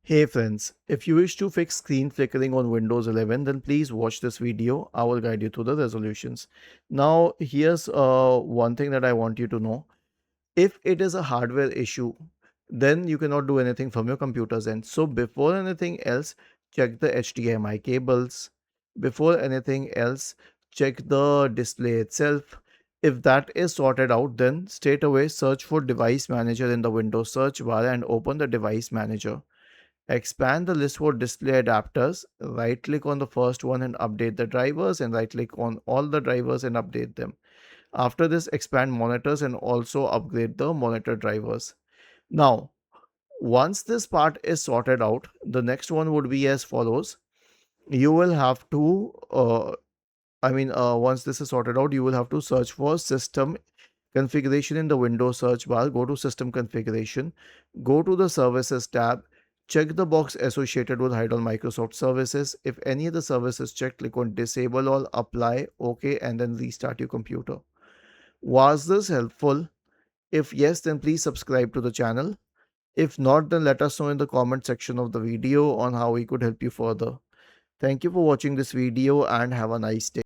Hey friends, if you wish to fix screen flickering on Windows 11, then please watch this video. I will guide you through the resolutions. Now, here's one thing that I want you to know. If it is a hardware issue, then you cannot do anything from your computer's end. So before anything else, check the HDMI cables. Before anything else, check the display itself. If that is sorted out, then straight away search for device manager in the Windows search bar and open the device manager. Expand the list for display adapters. Right click on the first one and update the drivers, and right click on all the drivers and update them. After this, expand monitors and also upgrade the monitor drivers. Now, once this part is sorted out, the next one would be as follows. You will have to, once this is sorted out, you will have to search for system configuration in the Windows search bar. Go to system configuration, go to the services tab, check the box associated with hide all Microsoft services. If any of the services checked, click on disable all, apply, OK, and then restart your computer. Was this helpful? If yes, then please subscribe to the channel. If not, then let us know in the comment section of the video on how we could help you further. Thank you for watching this video and have a nice day.